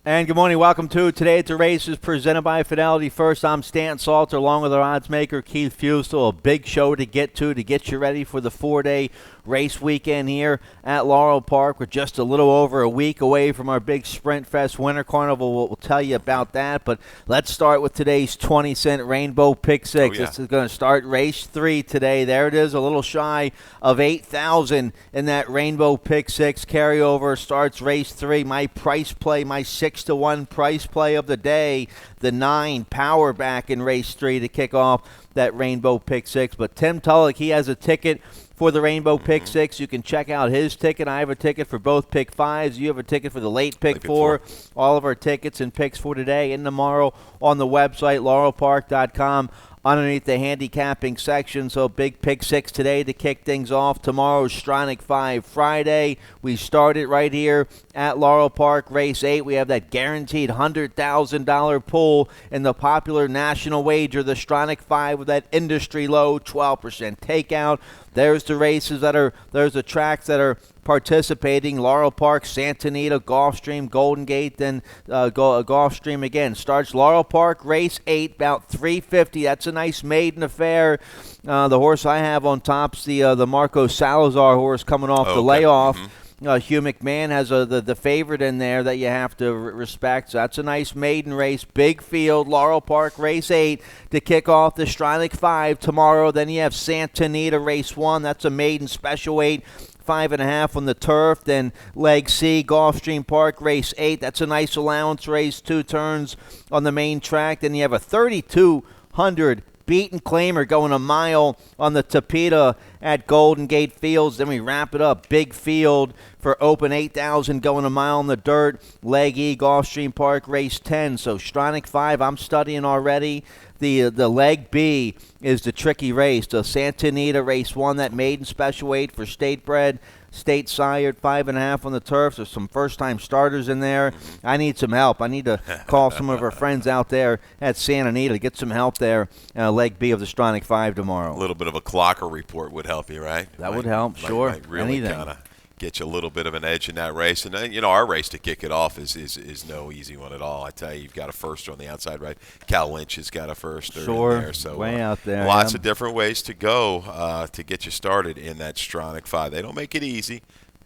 And good morning. Welcome to Today at the Races, presented by Fidelity First. I'm Stan Salter, along with our odds maker, Keith Fustel. A big show to get you ready for the 4-day race weekend here at Laurel Park. We're just a little over a week away from our big Sprint Fest Winter Carnival. We'll tell you about that, but let's start with today's 20-cent Rainbow Pick 6. This is going to start race 3 today. There it is, a little shy of 8,000 in that Rainbow Pick 6 carryover. Starts race 3. My price play, my 6-to-1 price play of the day, the 9 power back in race 3 to kick off that Rainbow Pick 6. But Tim Tulloch, he has a ticket for the Rainbow Pick 6. You can check out his ticket. I have a ticket for both Pick 5s. You have a ticket for the late Pick 4. All of our tickets and picks for today and tomorrow on the website, laurelpark.com. Underneath the handicapping section. So big Pick 6 today to kick things off. Tomorrow's Stronach 5 Friday. We started right here at Laurel Park. Race 8, we have that guaranteed $100,000 pull in the popular national wager, the Stronach 5, with that industry low 12% takeout. There's the races there's the tracks that are participating: Laurel Park, Santa Anita, Gulfstream, Golden Gate, then Gulfstream again. Starts Laurel Park, race 8, about 350. That's a nice maiden affair. The horse I have on top's the Marco Salazar horse coming off the layoff. Hugh McMahon has the favorite in there that you have to respect. So that's a nice maiden race. Big field, Laurel Park, race 8 to kick off the Stronach 5 tomorrow. Then you have Santa Anita, race 1. That's a maiden special weight. 5.5 on the turf. Then leg C, Gulfstream Park, race 8. That's a nice allowance race, 2 turns on the main track. Then you have a 3,200 beaten claimer going a mile on the Tapeta at Golden Gate Fields. Then we wrap it up. Big field for open 8,000 going a mile on the dirt. Leg E, Gulfstream Park, race 10. So Stronach 5, I'm studying already. The leg B is the tricky race. The Santa Anita, race 1, that maiden special weight for state bred, state sired, 5.5 on the turf. There's some first-time starters in there. I need some help. I need to call some of our friends out there at Santa Anita to get some help there. Leg B of the Stronach 5 tomorrow. A little bit of a clocker report would help you, right? That would help, sure. Might really kind of get you a little bit of an edge in that race. And then, our race to kick it off is no easy one at all. I tell you, you've got a first on the outside, right? Cal Lynch has got a first. Sure, there, so, way out there. Lots of different ways to go to get you started in that Stronach 5. They don't make it easy.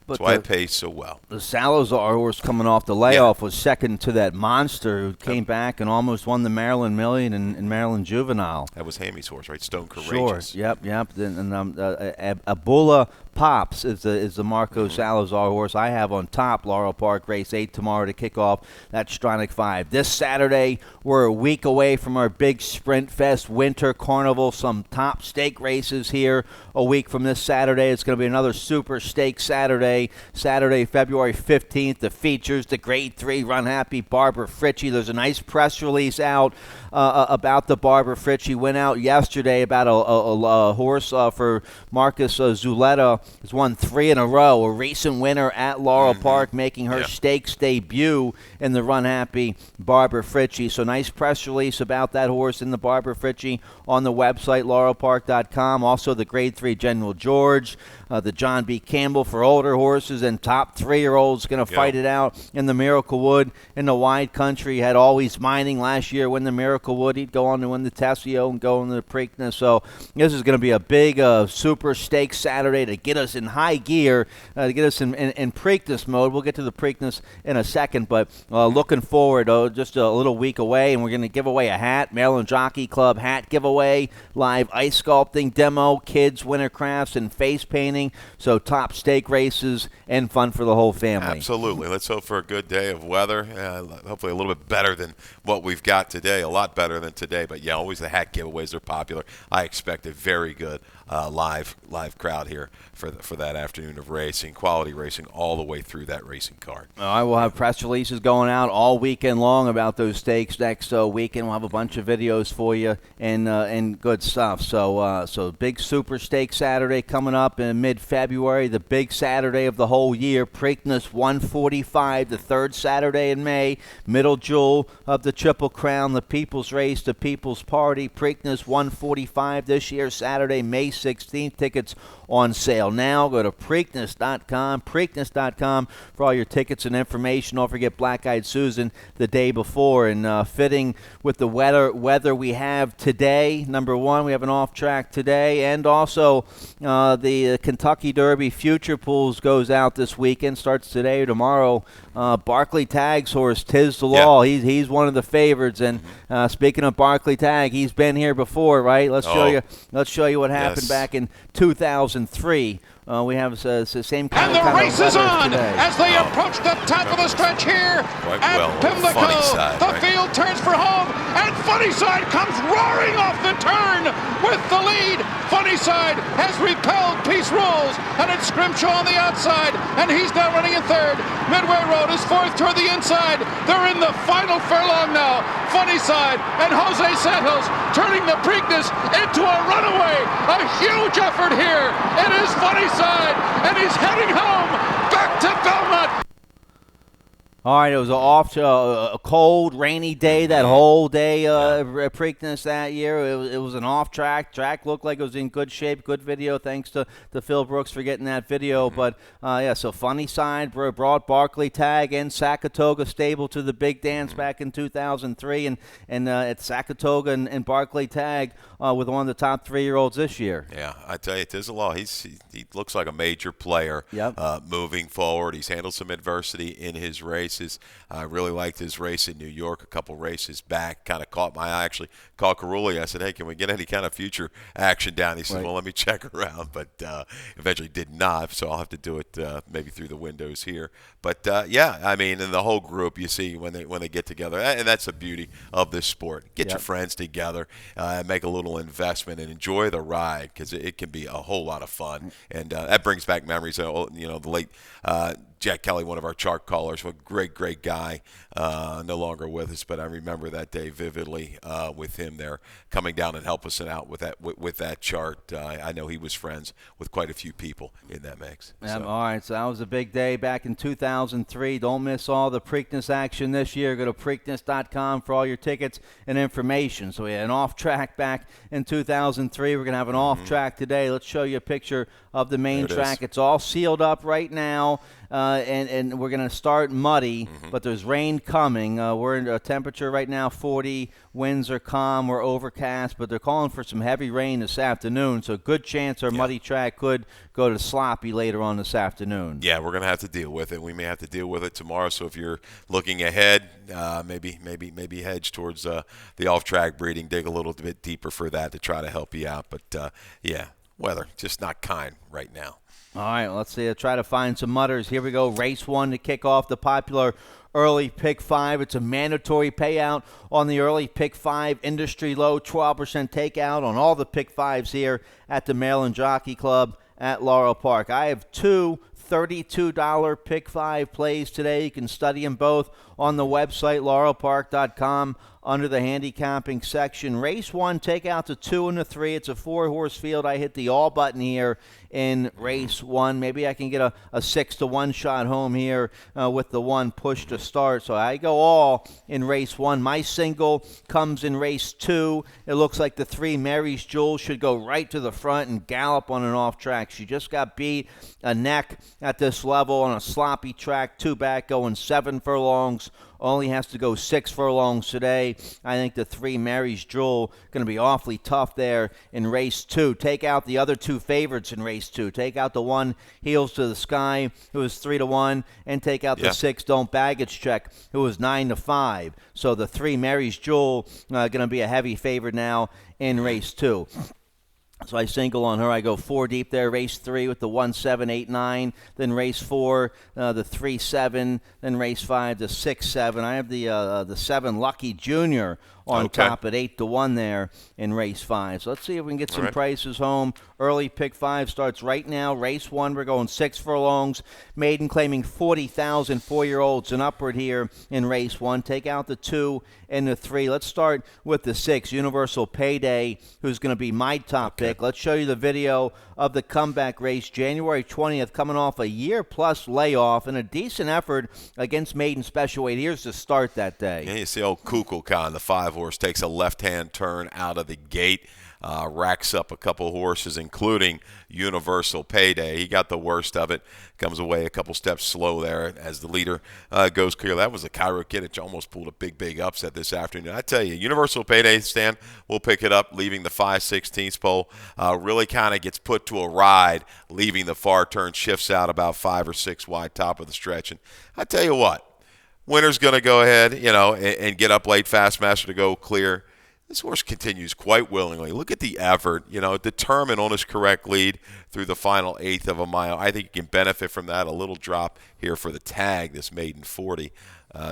That's why it pays so well. The Salazar horse coming off the layoff was second to that monster who came back and almost won the Maryland Million and Maryland Juvenile. That was Hamy's horse, right? Stone Courageous. Sure. Yep. And Abula Pops is the Marco Salazar horse I have on top. Laurel Park, race 8 tomorrow to kick off that Stronach 5. This Saturday, we're a week away from our big Sprint Fest Winter Carnival. Some top stake races here a week from this Saturday. It's going to be another super stake Saturday, February 15th. The features, the Grade 3 Run Happy Barbara Fritchie. There's a nice press release out about the Barbara Fritchie. Went out yesterday about a horse for Marcus Zuleta. Has won 3 in a row. A recent winner at Laurel Park, making her stakes debut in the Run Happy Barbara Fritchie. So nice press release about that horse in the Barbara Fritchie on the website, laurelpark.com. Also the Grade 3 General George, the John B. Campbell for older horses, and top 3-year-olds going to fight it out in the Miracle Wood in the wide country. Had Always Mining last year win the Miracle Wood. He'd go on to win the Tessio and go into the Preakness. So this is going to be a big super stakes Saturday to get us in high gear, to get us in Preakness mode. We'll get to the Preakness in a second, but looking forward, just a little week away, and we're going to give away a hat, Maryland Jockey Club hat giveaway, live ice sculpting demo, kids winter crafts, and face painting. So top stake races and fun for the whole family. Absolutely. Let's hope for a good day of weather. Hopefully a little bit better than what we've got today, a lot better than today. But, always the hat giveaways are popular. I expect a very good live crowd here for that afternoon of racing, quality racing all the way through that racing card. I will have press releases going out all weekend long about those stakes next weekend. We'll have a bunch of videos for you and good stuff. So big super stake Saturday coming up in mid-February, the big Saturday of the whole year. Preakness 145, the third Saturday in May. Middle jewel of the Triple Crown, the People's Race, the People's Party. Preakness 145 this year, Saturday, May 16th. Tickets on sale now. Go to Preakness.com for all your tickets and information. Don't forget Black Eyed Susan the day before. And fitting with the weather we have today, number one, we have an off-track today. And also the Kentucky Derby Future Pools goes out this weekend, starts today or tomorrow. Barclay Tag's horse, Tiz the Law, he's one of the favorites. And speaking of Barclay Tag, he's been here before, right? Let's show you what happened back in 2003. We have the same kind and of the race is on today. as they approach the top of the stretch here at Pimlico. The field turns for home, and Funnyside comes roaring off the turn with the lead. Funnyside has repelled Peace Rules, and it's Scrimshaw on the outside, and he's now running in third. Midway Road is fourth toward the inside. They're in the final furlong now. Funnyside and Jose Santos turning the Preakness into a runaway. A huge effort here. It is Funnyside, and he's heading home back to Belmont. All right, it was a cold, rainy day that whole day, Preakness that year. It was an off-track. Track looked like it was in good shape, good video. Thanks to Phil Brooks for getting that video. But, so Funnyside brought Barclay Tag and Saratoga Stable to the big dance back in 2003. And it's Saratoga and Barclay Tag with one of the top 3-year-olds this year. Yeah, I tell you, Tiz the Law, he looks like a major player moving forward. He's handled some adversity in his races. I really liked his race in New York a couple races back. Kind of caught my eye. Actually called Carulli. I said, hey, can we get any kind of future action down? He said, well, let me check around. But eventually did not, so I'll have to do it maybe through the windows here. But, I mean, in the whole group, you see when they get together. And that's the beauty of this sport. Get your friends together, make a little investment, and enjoy the ride because it can be a whole lot of fun. And that brings back memories. The late Jack Kelly, one of our chart callers, a great guy, no longer with us, but I remember that day vividly with him there coming down and help us out with that chart. I know he was friends with quite a few people in that mix. All right, so that was a big day back in 2003. Don't miss all the Preakness action this year. Go to Preakness.com for all your tickets and information. So we had an off-track back in 2003. We're going to have an off-track today. Let's show you a picture of the main track. It's all sealed up right now. And we're going to start muddy, but there's rain coming. We're in a temperature right now 40. Winds are calm. We're overcast, but they're calling for some heavy rain this afternoon. So good chance our muddy track could go to sloppy later on this afternoon. Yeah, we're going to have to deal with it. We may have to deal with it tomorrow. So if you're looking ahead, maybe hedge towards the off-track breeding. Dig a little bit deeper for that to try to help you out. But weather just not kind right now. All right, let's see. Try to find some mutters. Here we go. Race 1 to kick off the popular early pick 5. It's a mandatory payout on the early pick 5. Industry low, 12% takeout on all the pick 5s here at the Maryland Jockey Club at Laurel Park. I have two $32 pick 5 plays today. You can study them both on the website, laurelpark.com, under the handicapping section. Race 1, take out the 2 and the 3. It's a 4-horse field. I hit the all button here in race 1. Maybe I can get a 6-1 shot home here with the 1 push to start. So I go all in race 1. My single comes in race 2. It looks like the 3 Mary's Jewel should go right to the front and gallop on an off track. She just got beat a neck at this level on a sloppy track, 2 back, going 7 furlongs. Only has to go 6 furlongs today. I think the 3 Mary's Jewel going to be awfully tough there in race 2. Take out the other 2 favorites in race 2. Take out the 1 Heels to the Sky, who was 3-1, and take out the 6 Don't Baggage Check, who was 9-5. So the 3 Mary's Jewel going to be a heavy favorite now in race 2. So I single on her. I go 4 deep there. Race 3 with the 1, 7, 8, 9. Then race 4, the 3, 7. Then race 5, the 6, 7. I have the 7 Lucky Junior on top at 8-1 there in race 5. So let's see if we can get some prices home. Early pick 5 starts right now. Race 1, we're going 6 furlongs. Maiden claiming 40,000 4-year-olds and upward here in race 1. Take out the 2 and the 3. Let's start with the 6, Universal Payday, who's going to be my top pick. pick. Let's show you the video of the comeback race, January 20th, coming off a year-plus layoff and a decent effort against maiden special weight. Here's the start that day. Yeah, you see old Kukulkan, the 5-horse, takes a left-hand turn out of the gate. Racks up a couple horses, including Universal Payday. He got the worst of it. Comes away a couple steps slow there as the leader goes clear. That was a Cairo Kid. It almost pulled a big upset this afternoon. I tell you, Universal Payday, Stan, will pick it up, leaving the 5/16 pole. Really kind of gets put to a ride, leaving the far turn, shifts out about 5 or 6 wide, top of the stretch. And I tell you what, winner's going to go ahead, and get up late, Fast Master to go clear. This horse continues quite willingly. Look at the effort, determined on his correct lead through the final eighth of a mile. I think he can benefit from that. A little drop here for the tag, this maiden 40,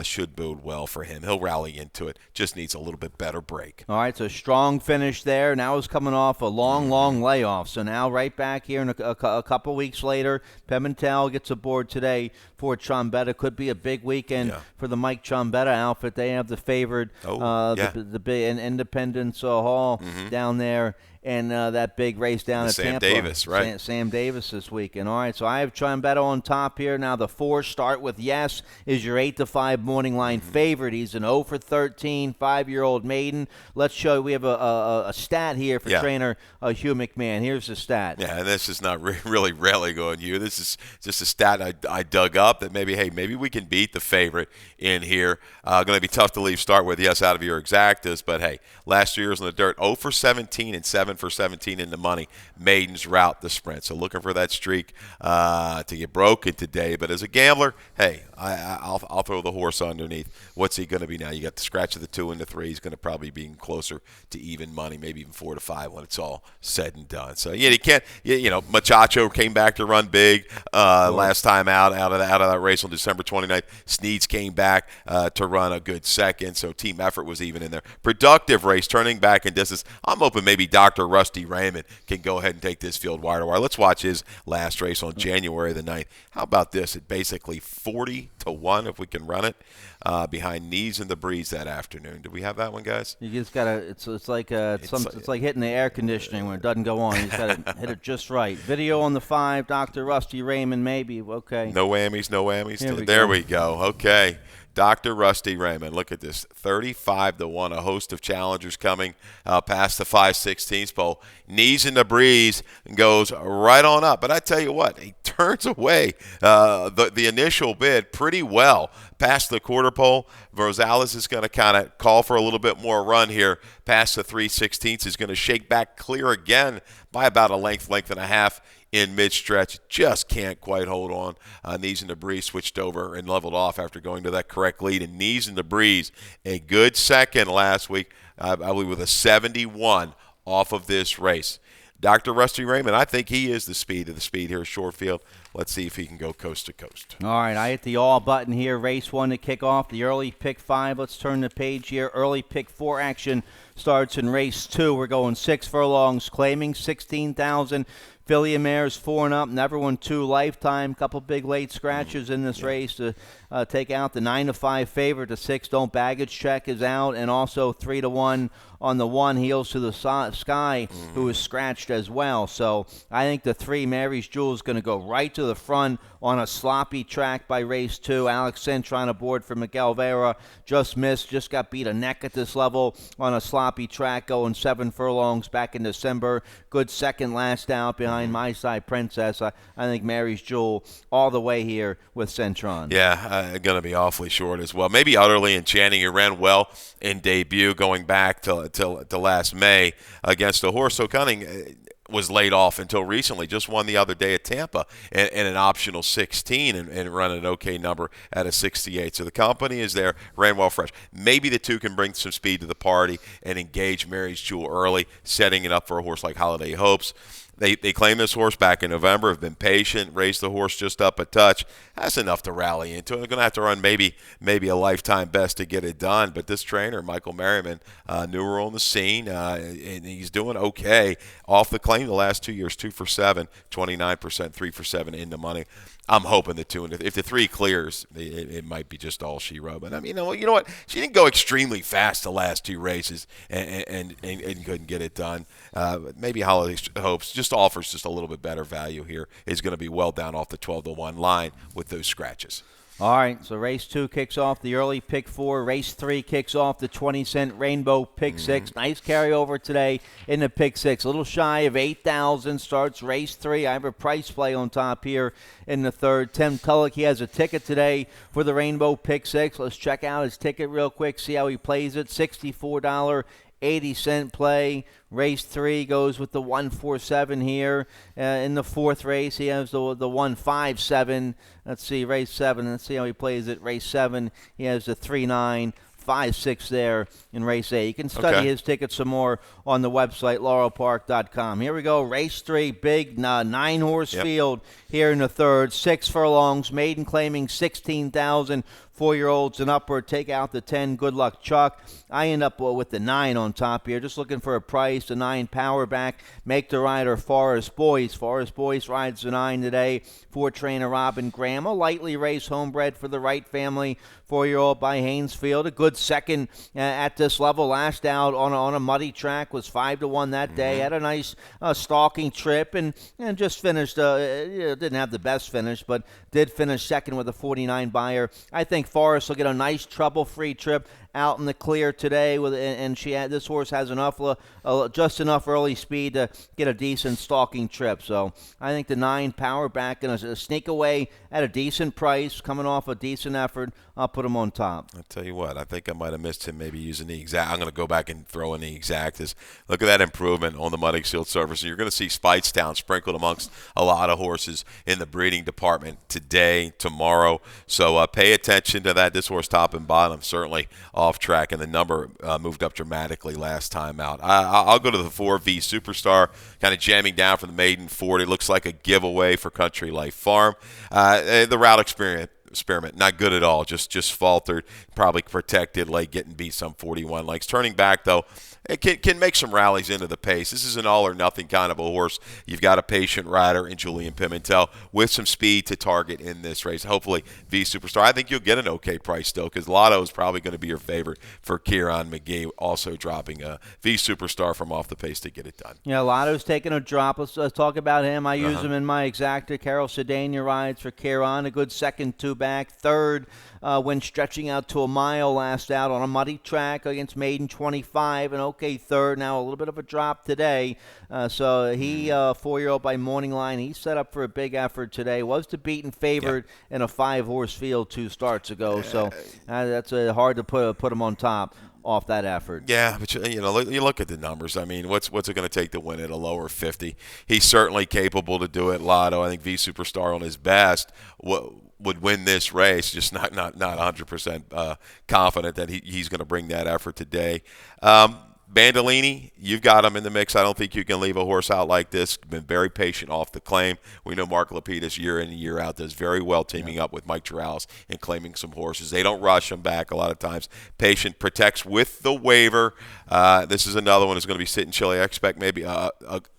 should bode well for him. He'll rally into it. Just needs a little bit better break. All right, so strong finish there. Now he's coming off a long layoff. So now right back here in a couple weeks later, Pimentel gets aboard today for Trombetta. Could be a big weekend for the Mike Trombetta outfit. They have the favored, the big Independence Hall down there. And that big race down at Sam Tampa. Davis, right? Sam Davis this weekend. All right, so I have Trombetta on top here. Now the 4 start with Yes is your 8-5 morning line favorite. He's an 0 for 13, 5-year-old maiden. Let's show you. We have a stat here for trainer Hugh McMahon. Here's the stat. Yeah, and this is not really railing on you. This is just a stat I dug up that maybe we can beat the favorite in here. Going to be tough to leave start with Yes out of your exactas, but hey, last year's in the dirt, 0 for 17 and 7 for 17 in the money. Maidens route the sprint. So looking for that streak to get broken today. But as a gambler, hey, I'll throw the horse underneath. What's he going to be now? You got the scratch of the 2 and the 3. He's going to probably be closer to even money, maybe even 4 to 5 when it's all said and done. So yeah, you can't. Machacho came back to run big last time out of that race on December 29th. Sneeds came back to run a good second. So team effort was even in there. Productive race, turning back in distance. I'm hoping maybe Dr. Rusty Raymond can go ahead and take this field wire to wire. Let's watch his last race on January the 9th. How about this at basically 40-1 if we can run it behind Knees in the Breeze that afternoon. Do we have that one, guys? You just gotta. It's like it's like hitting the air conditioning when it doesn't go on. You just gotta hit it just right. Video on the 5. Dr. Rusty Raymond, maybe. Okay. No whammies. There we go. Okay. Dr. Rusty Raymond, look at this, 35-1, a host of challengers coming past the 5/16 pole. Knees in the Breeze goes right on up. But I tell you what, he turns away the initial bid pretty well past the quarter pole. Rosales is going to kind of call for a little bit more run here past the 3/16. He's going to shake back clear again by about a length and a half in mid-stretch. Just can't quite hold on. Knees in the Breeze switched over and leveled off after going to that correct lead. And Knees in the Breeze, a good second last week, I believe with a 71 off of this race. Dr. Rusty Raymond, I think he is the speed here at short field. Let's see if he can go coast to coast. All right, I hit the all button here. Race 1 to kick off. The early pick 5. Let's turn the page here. Early pick 4 action starts in race 2. We're going 6 furlongs, claiming 16,000. Filly and mares 4 and up, never won 2 lifetime. Couple big late scratches in this race to take out the 9-5 favorite. The 6 don't baggage check is out, and also 3-1 on the 1 Heels to the Sky, who is scratched as well. So I think the 3 Mary's Jewel is going to go right to the front on a sloppy track by race 2. Alex Cintron aboard for Miguel Vera. Just missed, just got beat a neck at this level on a sloppy track, going 7 furlongs back in December. Good second last out behind My Side Princess. I think Mary's Jewel all the way here with Cintron. Yeah, going to be awfully short as well. Maybe Utterly Enchanting. He ran well in debut going back to last May against a horse. So Cunning was laid off until recently. Just won the other day at Tampa in an optional 16 and run an okay number at a 68. So the company is there, ran well fresh. Maybe the 2 can bring some speed to the party and engage Mary's Jewel early, setting it up for a horse like Holiday Hopes. They claimed this horse back in November, have been patient, raised the horse just up a touch. That's enough to rally into. They're going to have to run maybe a lifetime best to get it done. But this trainer, Michael Merriman, newer on the scene, and he's doing okay off the claim the last 2 years, 2 for 7, 29%, 3 for 7 in the money. I'm hoping the 2 and if the 3 clears, it might be just all she wrote. But I mean, you know what? She didn't go extremely fast the last 2 races and couldn't get it done. Maybe Holiday Hopes just offers just a little bit better value here. Is going to be well down off the 12-1 line with those scratches. All right, so race 2 kicks off the early pick 4. Race 3 kicks off the 20-cent Rainbow pick 6. Nice carryover today in the pick 6. A little shy of 8,000 starts race 3. I have a price play on top here in the third. Tim Tulloch, he has a ticket today for the Rainbow pick 6. Let's check out his ticket real quick, see how he plays it. $64.80 play. Race 3 goes with the 147 here. In the fourth race, he has the 157. Let's see, race 7. Let's see how he plays it. Race 7, he has the 3956 there in race 8. You can study his ticket some more on the website, laurelpark.com. Here we go. Race 3, big 9-horse field here in the third. 6 furlongs, maiden claiming 16,000. 4-year-olds and upward, take out the 10. Good luck, Chuck. I end up with the 9 on top here. Just looking for a price. The 9 power back. Make the rider Forest Boys. Forest Boys rides the 9 today for trainer Robin Graham. A lightly raced homebred for the Wright family. 4-year-old by Haynesfield. A good second at this level. Last out on a muddy track was 5-1 that day. Had a nice stalking trip and just finished. Didn't have the best finish, but did finish second with a 49 buyer. I think Forrest will get a nice trouble-free trip out in the clear today, this horse has just enough early speed to get a decent stalking trip. So I think the 9 power back and a sneak away at a decent price, coming off a decent effort. I'll put him on top. I'll tell you what, I think I might have missed him maybe using the exact. I'm going to go back and throw in the exactas. Look at that improvement on the muddy sealed surface. You're going to see Spitestown sprinkled amongst a lot of horses in the breeding department today, tomorrow. So pay attention to that. This horse top and bottom certainly off track, and the number moved up dramatically last time out. I'll go to the 4V Superstar, kind of jamming down for the maiden 40. Looks like a giveaway for Country Life Farm. The route experiment, not good at all. Just faltered, probably protected, late getting beat some 41 lengths. Turning back, though, it can make some rallies into the pace. This is an all-or-nothing kind of a horse. You've got a patient rider in Julian Pimentel with some speed to target in this race. Hopefully, V Superstar. I think you'll get an okay price, though, because Lotto is probably going to be your favorite for Kieran McGee, also dropping a V Superstar from off the pace to get it done. Yeah, Lotto's taking a drop. Let's talk about him. I use him in my exacta. Carol Sedania rides for Kieran. A good second, 2 back. Third, when stretching out to a mile last out on a muddy track against Maiden 25. An okay third. Now a little bit of a drop today. So he, 4-year-old by Morning Line, he set up for a big effort today. Was the beaten favorite in a 5-horse field 2 starts ago. So that's hard to put him on top off that effort. Yeah, but you look at the numbers. I mean, what's it going to take to win at a lower 50? He's certainly capable to do it. Lotto, I think V Superstar on his best would win this race. Just not 100% confident that he's going to bring that effort today. Bandolini, you've got him in the mix. I don't think you can leave a horse out like this. Been very patient off the claim. We know Mark Lapidus year in and year out does very well teaming up with Mike Morales and claiming some horses. They don't rush him back a lot of times. Patient, protects with the waiver. This is another one that's going to be sitting chilly. I expect maybe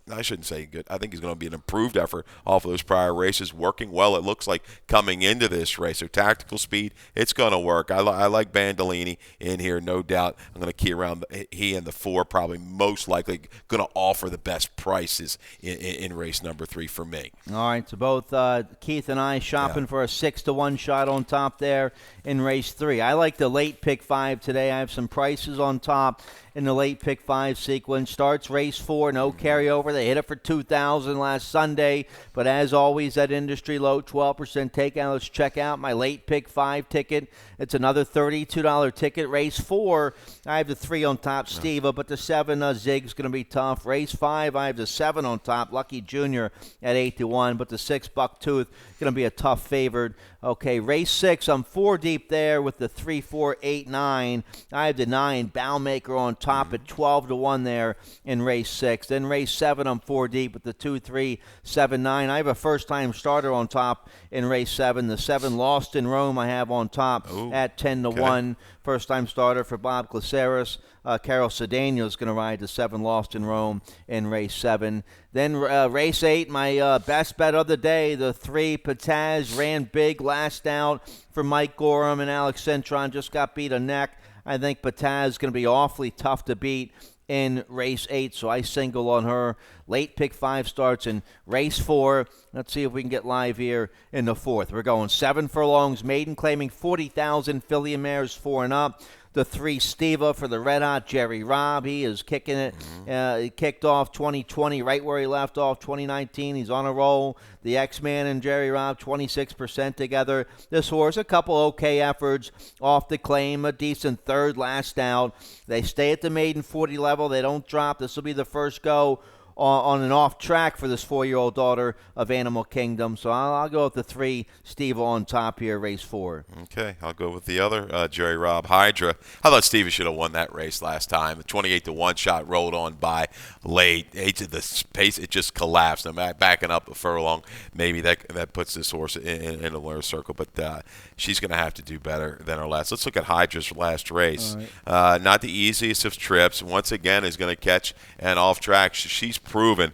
I shouldn't say good. I think he's going to be an improved effort off of those prior races, working well, it looks like, coming into this race. So tactical speed, it's going to work. I like Bandolini in here, no doubt. I'm going to key around he and the 4, probably most likely going to offer the best prices in race number 3 for me. All right, so both Keith and I shopping for a 6-1 shot on top there in race 3. I like the late pick 5 today. I have some prices on top in the late pick 5 sequence. Starts race 4, no carryover. They hit it for $2,000 last Sunday, but as always, that industry low, 12% takeout. Let's check out my late pick 5 ticket. It's another $32 ticket. Race 4, I have the 3 on top, Steva, but the 7 Zig's going to be tough. Race 5, I have the 7 on top, Lucky Jr. at 8-1, but the 6 Bucktooth going to be a tough favorite Okay, race 6, I'm 4 deep there with the 3, 4, 8, 9. I have the 9, Bowmaker on top at 12-1 there in race 6. Then race 7, I'm 4 deep with the 2, 3, 7, 9. I have a first-time starter on top in race 7. The 7, Lost in Rome, I have on top at 10-1. First-time starter for Bob Glaceris. Carol Cedeno is going to ride the 7, Lost in Rome in race 7. Then race 8, my best bet of the day, the 3, Pataz, ran big last out for Mike Gorham, and Alex Cintron just got beat a neck. I think Pataz is going to be awfully tough to beat in race 8, so I single on her. Late pick 5 starts in race 4. Let's see if we can get live here in the 4th. We're going 7 furlongs, maiden claiming 40,000, filly and mares 4 and up. The 3, Steva for the red hot Jerry Robb. He is kicking it. He kicked off 2020 right where he left off 2019. He's on a roll. The X-Man and Jerry Robb, 26% together. This horse, a couple okay efforts off the claim. A decent third last out. They stay at the maiden 40 level. They don't drop. This will be the first go on an off track for this 4-year-old daughter of Animal Kingdom. So I'll go with the 3, Steve on top here, race 4. Okay, I'll go with the other, Jerry Robb, Hydra. I thought Stevie should have won that race last time. The 28-1 shot rolled on by late. The pace, it just collapsed. I'm backing up a furlong. Maybe that puts this horse in a winner's circle, but she's going to have to do better than her last. Let's look at Hydra's last race. Right. Not the easiest of trips. Once again, is going to catch an off track. She's proven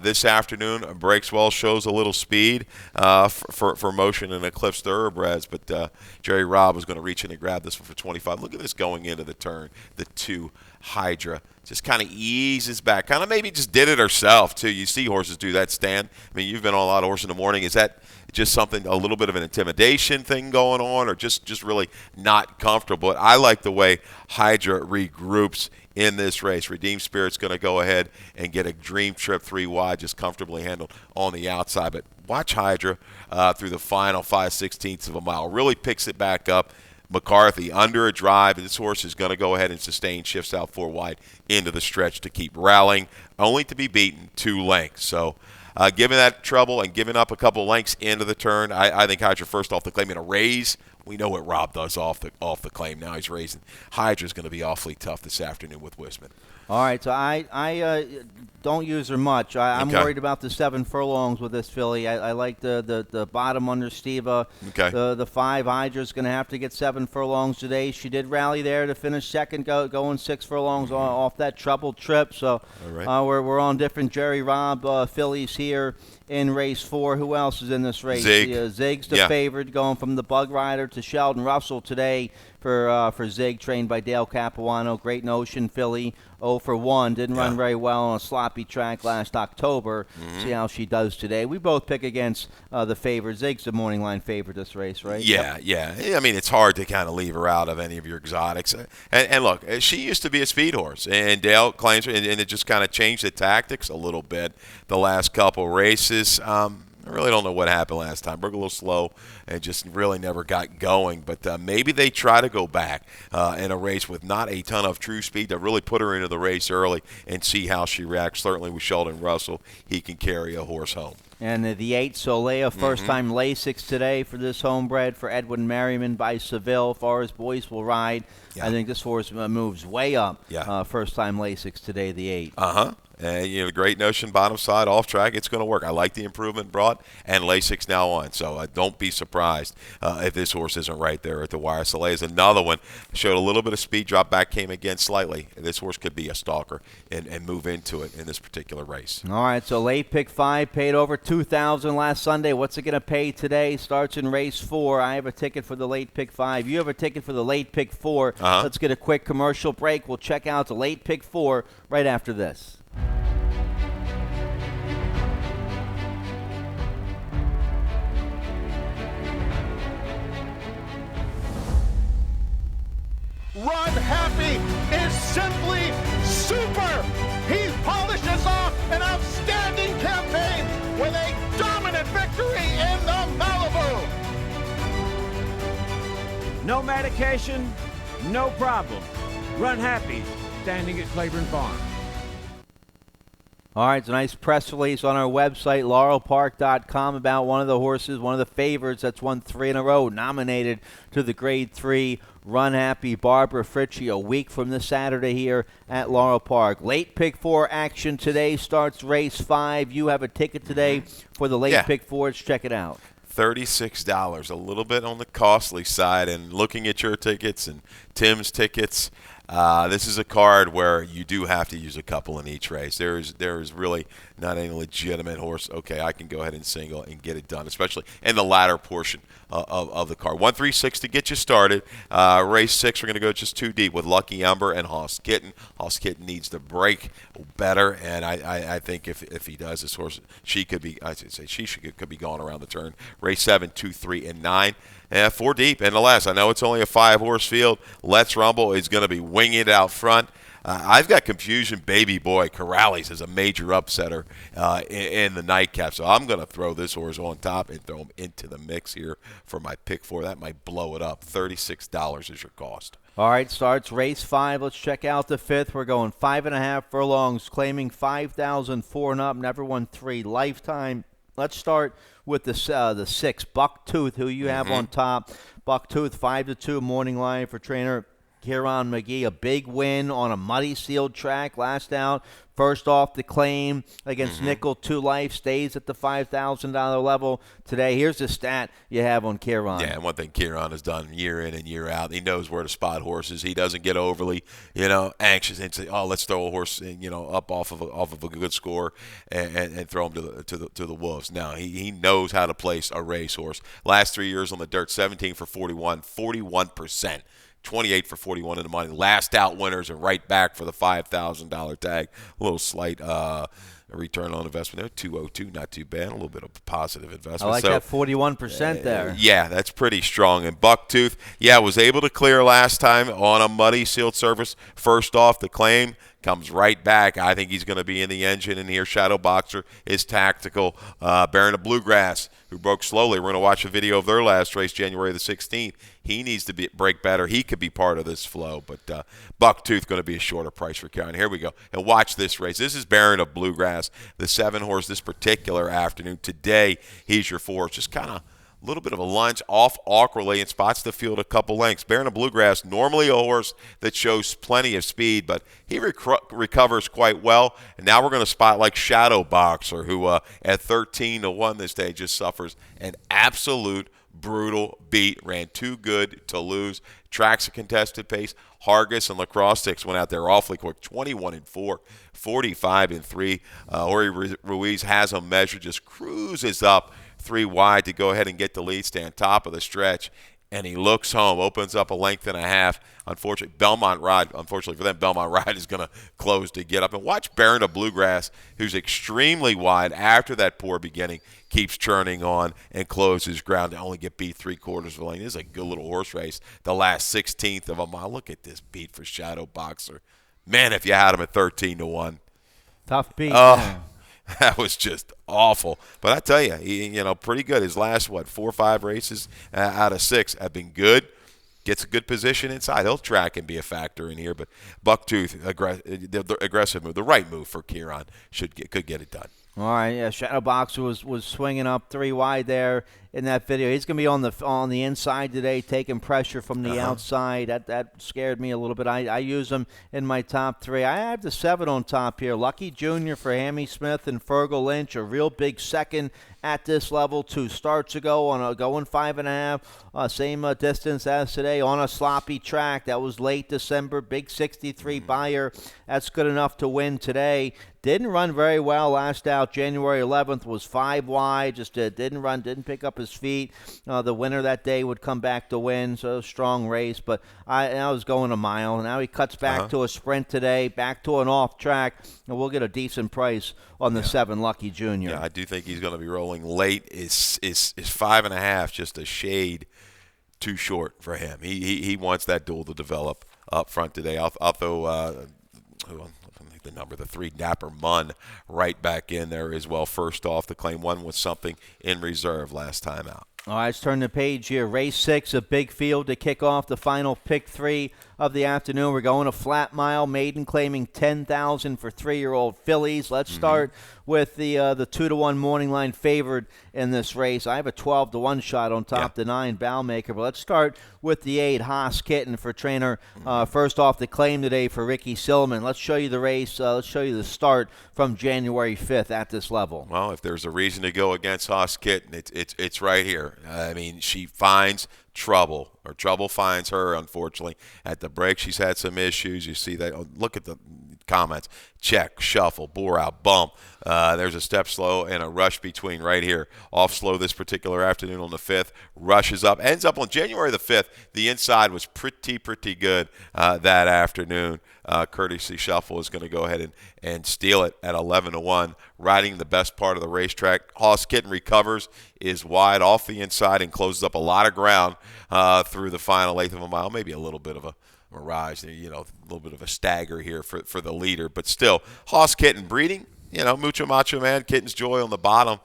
this afternoon. Breaks well, shows a little speed for motion in Eclipse Thoroughbreds, but Jerry Robb was going to reach in and grab this one for 25. Look at this going into the turn. The 2, Hydra, just kind of eases back. Kind of maybe just did it herself, too. You see horses do that, Stan. I mean, you've been on a lot of horses in the morning. Is that just something, a little bit of an intimidation thing going on, or just really not comfortable? I like the way Hydra regroups in this race. Redeemed Spirit's going to go ahead and get a dream trip 3 wide, just comfortably handled on the outside. But watch Hydra through the final 5/16 of a mile. Really picks it back up. McCarthy under a drive, and this horse is going to go ahead and sustain, shifts out 4 wide into the stretch to keep rallying, only to be beaten 2 lengths. So given that trouble and giving up a couple lengths into the turn, I think Hydra first off the claim in a raise. We know what Rob does off the claim. Now he's raising. Hydra's going to be awfully tough this afternoon with Wisman. All right, so I don't use her much. I'm worried about the 7 furlongs with this filly. I like the bottom under Steva. Okay. The 5, Hydra's going to have to get 7 furlongs today. She did rally there to finish second, going 6 furlongs off that troubled trip. So we're on different Jerry Robb fillies here in race 4. Who else is in this race? Zig. Zig's the favorite, going from the Bug Rider to Sheldon Russell today for Zig, trained by Dale Capuano. Great Notion filly, 0-for-1. Didn't run very well on a sloppy track last October. See how she does today. We both pick against the favorite. Zig's the morning line favorite this race, right? Yeah. I mean, it's hard to kind of leave her out of any of your exotics. And look, she used to be a speed horse, and Dale claims her, and it just kind of changed the tactics a little bit the last couple races. I really don't know what happened last time. Broke a little slow and just really never got going. But maybe they try to go back in a race with not a ton of true speed to really put her into the race early and see how she reacts. Certainly with Sheldon Russell, he can carry a horse home. And the 8, Soleil, first-time Lasix today for this homebred for Edwin Merriman by Seville. Forest Boys will ride. I think this horse moves way up. First-time Lasix today, the 8. And, Great Notion, bottom side, off track, it's going to work. I like the improvement brought, and Lasix now on. So don't be surprised if this horse isn't right there at the wire. Soleil is another one. Showed a little bit of speed, drop back, came again slightly. This horse could be a stalker and move into it in this particular race. All right, so late pick 5 paid over $2,000 last Sunday. What's it going to pay today? Starts in race 4. I have a ticket for the late pick 5. You have a ticket for the late pick 4. Let's get a quick commercial break. We'll check out the late pick 4 right after this. Run Happy is simply super. He polishes off an outstanding campaign with a dominant victory in the Malibu. No medication, no problem. Run Happy, standing at Claiborne Farm. All right, it's a nice press release on our website, laurelpark.com, about one of the horses, one of the favorites that's won 3 in a row, nominated to the Grade 3 Run Happy Barbara Fritchie a week from this Saturday here at Laurel Park. Late Pick 4 action today starts race 5. You have a ticket today for the late Pick 4. Let's check it out. $36, a little bit on the costly side. And looking at your tickets and Tim's tickets, this is a card where you do have to use a couple in each race. There is really not any legitimate horse. Okay, I can go ahead and single and get it done, especially in the latter portion of the card. 1-3-6 to get you started. Race 6, we're going to go just 2 deep with Lucky Umber and Hoss Kitten. Hoss Kitten needs to break better, and I think if he does, this horse could be going around the turn. Race 7, 2, 3, and 9. 4 deep and the last. I know it's only a 5-horse field. Let's Rumble is going to be winging it out front. I've got Confusion Baby Boy Corrales as a major upsetter in the nightcap. So I'm going to throw this horse on top and throw him into the mix here for my pick 4. That might blow it up. $36 is your cost. All right, starts race 5. Let's check out the 5th. We're going 5.5 furlongs, claiming 5,004 and up. Never won 3 lifetime. Let's start with the 6, Bucktooth, who you have on top. Bucktooth, 5-2 morning line for trainer Kieran McGee. A big win on a muddy sealed track last out. First off the claim against Nickel 2 Life, stays at the $5,000 level today. Here's the stat you have on Kieran. Yeah, and one thing Kieran has done year in and year out, he knows where to spot horses. He doesn't get overly, anxious and say, "Oh, let's throw a horse, up off of a good score and throw him to the wolves." No, he knows how to place a racehorse. Last 3 years on the dirt, 17 for 41, 41%. 28 for 41 in the money. Last out winners are right back for the $5,000 tag. A little slight return on investment there, 202, not too bad. A little bit of positive investment. I like that 41% there. Yeah, that's pretty strong. And Bucktooth, was able to clear last time on a muddy sealed surface. First off the claim, comes right back. I think he's going to be in the engine in here. Shadow Boxer is tactical. Baron of Bluegrass, who broke slowly. We're going to watch a video of their last race, January the 16th. He needs to break better. He could be part of this flow, but Bucktooth going to be a shorter price for Karen. Here we go. And watch this race. This is Baron of Bluegrass, the 7-horse this particular afternoon. Today, he's your 4. Just kind of a little bit of a lunge off awkwardly and spots the field a couple lengths. Baron of Bluegrass, normally a horse that shows plenty of speed, but he recovers quite well. And now we're going to spot like Shadow Boxer, who at 13-1 this day just suffers an absolute brutal beat. Ran too good to lose. Tracks a contested pace. Hargis and Lacrosse Sticks went out there awfully quick. 21-4, 45-3. Ori Ruiz has him measured, just cruises up 3 wide to go ahead and get the lead, stay on top of the stretch, and he looks home, opens up a length and a half. Unfortunately, unfortunately for them, Belmont Ride is going to close to get up. And watch Baron of Bluegrass, who's extremely wide after that poor beginning, keeps churning on and closes ground to only get beat 3/4 of a lane. This is a good little horse race. The last 16th of a mile. Look at this beat for Shadow Boxer. Man, if you had him at 13-1. Tough beat. Oh, that was just awful. But I tell you, he, pretty good. His last, 4 or 5 races out of 6 have been good. Gets a good position inside. He'll track and be a factor in here. But Bucktooth, the aggressive move, the right move for Kieran, could get it done. All right, yeah. Shadow Boxer was swinging up 3 wide there in that video. He's going to be on the inside today, taking pressure from the outside. That scared me a little bit. I use him in my top 3. I have the 7 on top here. Lucky Jr. for Hammy Smith and Fergal Lynch, a real big second at this level 2 starts ago on a going 5.5, same distance as today on a sloppy track. That was late December, big 63 buyer. That's good enough to win today. Didn't run very well last out. January 11th was 5 wide. Just didn't pick up his feet. The winner that day would come back to win. So strong race. But I was going a mile. Now he cuts back to a sprint today, back to an off track, and we'll get a decent price on the 7 Lucky Jr. Yeah, I do think he's going to be rolling late. Is 5.5 just a shade too short for him? He wants that duel to develop up front today. I'll throw. The number, the 3 Dapper Munn, right back in there as well. First off, the claim 1 was something in reserve last time out. All right, let's turn the page here. Race 6, a big field to kick off the final pick 3 of the afternoon. We're going a flat mile, maiden claiming 10,000 for 3-year-old fillies. Let's start with the 2-1 morning line favored in this race. I have a 12-1 shot on top the 9 Bowmaker, but let's start with the 8 Haas Kitten for trainer. First off, the claim today for Ricky Silliman. Let's show you the race. Let's show you the start from January 5th at this level. Well, if there's a reason to go against Haas Kitten, it's right here. I mean, she finds trouble, or trouble finds her, unfortunately. At the break, she's had some issues. You see that. Oh, look at the comments. Check, shuffle, bore out, bump. There's a step slow and a rush between right here. Off slow this particular afternoon on the 5th. Rushes up. Ends up on January the 5th. The inside was pretty good that afternoon. Courtesy Shuffle is going to go ahead and steal it at 11-1, riding the best part of the racetrack. Haas Kitten recovers, is wide off the inside, and closes up a lot of ground through the final eighth of a mile. Maybe a little bit of a mirage, a little bit of a stagger here for the leader. But still, Haas Kitten breeding. Mucho Macho Man, Kitten's Joy on the bottom.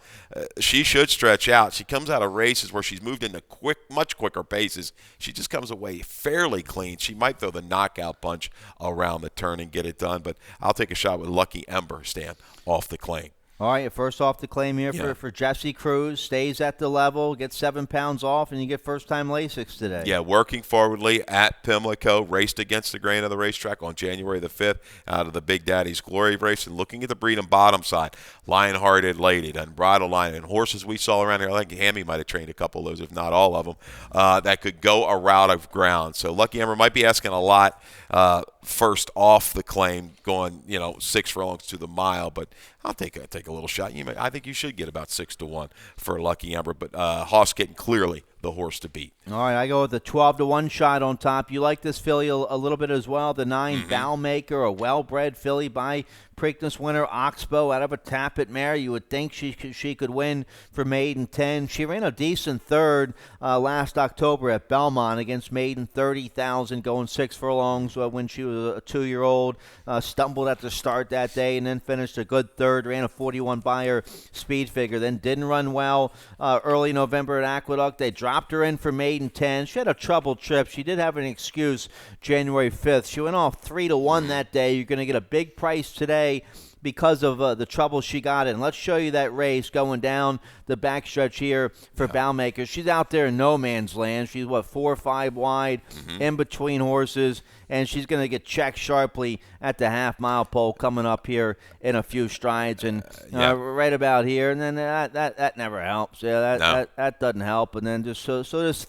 She should stretch out. She comes out of races where she's moved into much quicker paces. She just comes away fairly clean. She might throw the knockout punch around the turn and get it done, but I'll take a shot with Lucky Ember, Stan, off the claim. All right, first off the claim here for Jesse Cruz. Stays at the level, gets 7 pounds off, and you get first-time Lasix today. Yeah, working forwardly at Pimlico, raced against the grain of the racetrack on January the 5th out of the Big Daddy's Glory race. And looking at the breed and bottom side, Lion-Hearted Lady, Unbridled Lion, and horses we saw around here. I think Hammy might have trained a couple of those, if not all of them, that could go a route of ground. So Lucky Ember might be asking a lot first off the claim, going 6 furlongs to the mile, but I'll take a little shot. I think you should get about 6-1 for Lucky Ember, but Haas Kitten clearly the horse to beat. All right, I go with the 12-1 shot on top. You like this filly a little bit as well. The 9 Bowmaker, a well-bred filly by Preakness winner Oxbow out of a Tappet mare. You would think she could win for maiden 10. She ran a decent third last October at Belmont against maiden 30,000, going 6 furlongs when she was a 2-year-old. Stumbled at the start that day and then finished a good third. Ran a 41 buyer speed figure. Then didn't run well early November at Aqueduct. They dropped her in for maiden 10. She had a troubled trip. She did have an excuse January 5th. She went off 3-1 that day. You're going to get a big price today because of the trouble she got in. Let's show you that race going down the backstretch here for Bowmaker. She's out there in no man's land. She's, 4 or 5 wide in between horses, and she's going to get checked sharply at the half-mile pole coming up here in a few strides, and right about here. And then that never helps. That doesn't help. And then just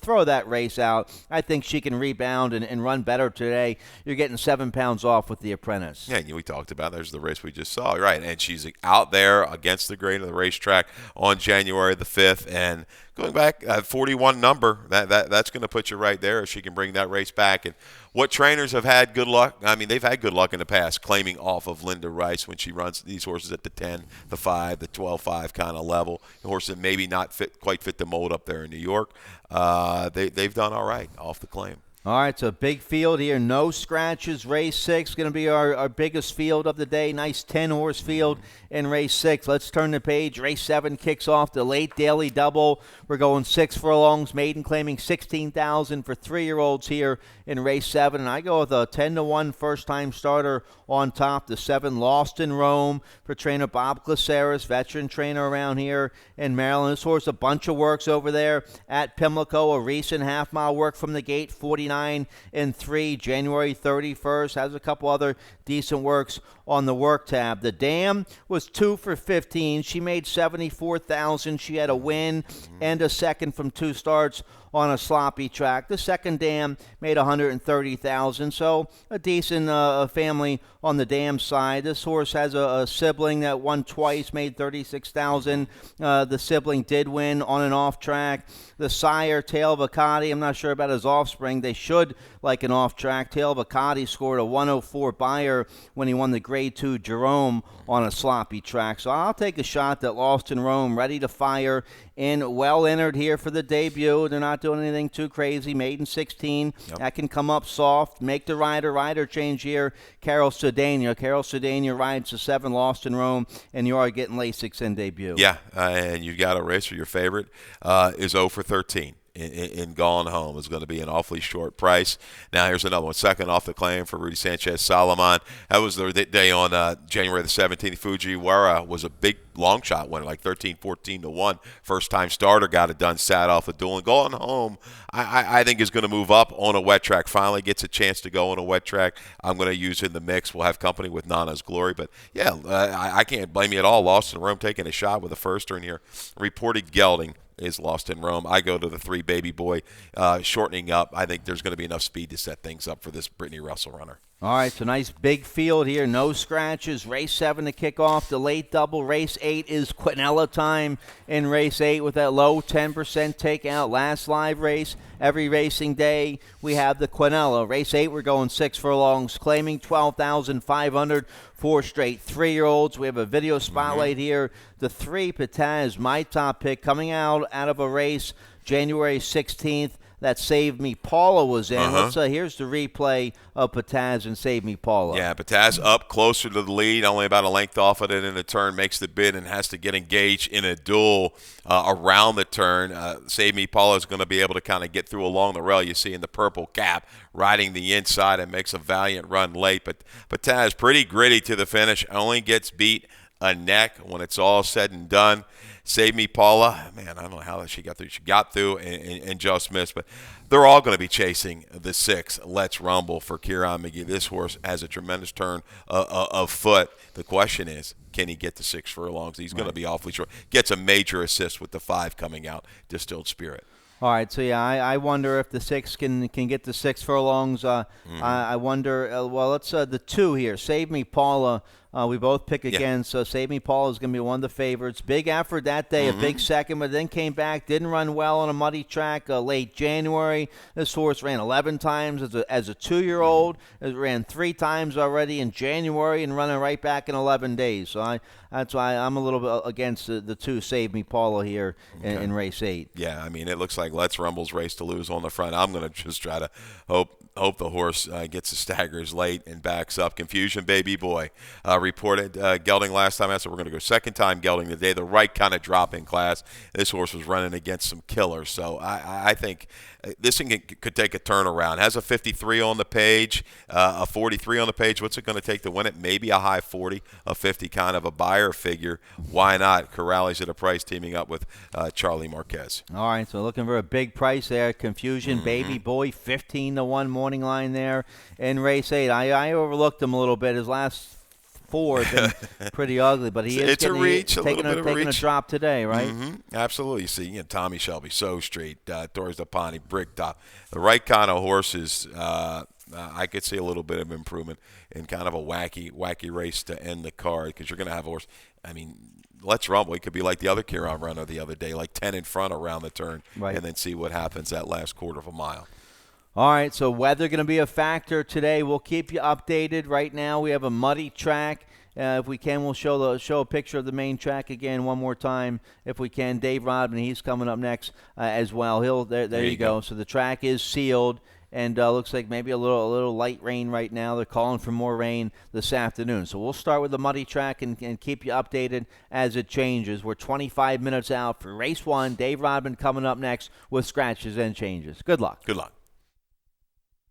throw that race out. I think she can rebound and run better today. You're getting 7 pounds off with the Apprentice. Yeah, we talked about. There's the race we just saw, right? And she's out there against the grain of the racetrack on January the 5th, and going back, 41 number, that's going to put you right there if she can bring that race back. And what trainers have had good luck? I mean, they've had good luck in the past claiming off of Linda Rice when she runs these horses at the 10, the 5, the 12-5 kind of level. The horses that maybe not quite fit the mold up there in New York. They've done all right off the claim. All right, so big field here. No scratches. Race 6 going to be our biggest field of the day. Nice 10-horse field in race 6. Let's turn the page. Race 7 kicks off the late daily double. We're going 6 furlongs. Maiden claiming 16,000 for 3-year-olds here in race 7. And I go with a 10-1 first-time starter on top. The 7 Lost in Rome for trainer Bob Glaceris, veteran trainer around here in Maryland. This horse, a bunch of works over there at Pimlico. A recent half-mile work from the gate, 49-3, January 31st. Has a couple other decent works on the work tab. The Dam was 2 for 15. She made 74,000. She had a win and a second from 2 starts on a sloppy track. The second Dam made 130,000, so a decent family on the Dam side. This horse has a sibling that won twice, made 36,000. The sibling did win on and off track. The sire, Tail of Akati, I'm not sure about his offspring. They should like an off-track tail. Bacardi scored a 104 Beyer when he won the Grade 2 Jerome on a sloppy track. So I'll take a shot that Lost in Rome, ready to fire, and well entered here for the debut. They're not doing anything too crazy. Maiden 16. Yep. That can come up soft. Make the rider change here. Carol Cedania rides the 7 Lost in Rome, and you are getting Lasix in debut. Yeah, and you got a racer. Your favorite is 0 for 13. In Gone Home is going to be an awfully short price. Now here's another one. Second off the claim for Rudy Sanchez Solomon. That was the day on January the 17th. Fujiwara was a big long shot winner, like 13-14 to 1. First time starter, got it done, sat off the duel. And Gone Home, I think is going to move up on a wet track. Finally gets a chance to go on a wet track. I'm going to use in the mix. We'll have company with Nana's Glory. But yeah, I can't blame you at all. Lost in Rome taking a shot with a firster in here. Reported gelding is Lost in Rome. I go to the 3 Baby Boy, shortening up. I think there's going to be enough speed to set things up for this Brittany Russell runner. All right, so nice big field here. No scratches. Race 7 to kick off the late double. Race 8 is Quinella time in race 8 with that low 10% takeout. Last live race. Every racing day, we have the Quinella. Race 8, we're going 6 furlongs, claiming 12,500 for straight 3-year-olds. We have a video spotlight here. The 3 Pataz, my top pick, coming out of a race January 16th. That Save Me Paula was in. Here's the replay of Pataz and Save Me Paula. Yeah, Pataz up closer to the lead, only about a length off of it in the turn, makes the bid and has to get engaged in a duel around the turn. Save Me Paula is going to be able to kind of get through along the rail. You see in the purple cap riding the inside and makes a valiant run late. But Pataz pretty gritty to the finish, only gets beat a neck when it's all said and done. Save Me Paula, man, I don't know how she got through. She got through and just missed, but they're all going to be chasing the 6. Let's Rumble for Kieran McGee. This horse has a tremendous turn of foot. The question is, can he get to 6 furlongs? He's going to be awfully short. Gets a major assist with the 5 coming out. Distilled Spirit. All right, so yeah, I wonder if the 6 can get to 6 furlongs. I wonder. Well, let's the 2 here. Save Me Paula. We both pick again, so Save Me Paula is going to be one of the favorites. Big effort that day, a big second, but then came back, didn't run well on a muddy track late January. This horse ran 11 times as a 2-year-old. It ran 3 times already in January and running right back in 11 days. So that's why I'm a little bit against the 2 Save Me Paula here in race 8. Yeah, I mean, it looks like Let's Rumble's race to lose on the front. I'm going to just try to hope the horse gets the staggers late and backs up. Confusion Baby Boy reported gelding last time out, so we're going to go second time gelding today. The right kind of drop in class. This horse was running against some killers, so I think this thing could take a turnaround. Has a 53 on the page, a 43 on the page. What's it going to take to win it? Maybe a high 40, a 50 kind of a buyer figure. Why not? Corrales at a price teaming up with Charlie Marquez. All right, so looking for a big price there. Confusion Baby Boy, 15 to 1 morning line there in race 8. I overlooked him a little bit. His last 4 have been pretty ugly, but he is taking a drop today, right? Absolutely. You see, Tommy Shelby, So Street, Torres Dapani, Bricktop, the right kind of horses. I could see a little bit of improvement in kind of a wacky race to end the card, because you're going to have a horse. I mean, Let's Rumble. He could be like the other Kieran runner the other day, like 10 in front around the turn, and then see what happens that last quarter of a mile. All right, so weather going to be a factor today. We'll keep you updated. Right now we have a muddy track. If we can, we'll show a picture of the main track again one more time. If we can, Dave Rodman, he's coming up next as well. There you go. So the track is sealed, and looks like maybe a little light rain right now. They're calling for more rain this afternoon. So we'll start with the muddy track and keep you updated as it changes. We're 25 minutes out for race 1. Dave Rodman coming up next with scratches and changes. Good luck. Good luck.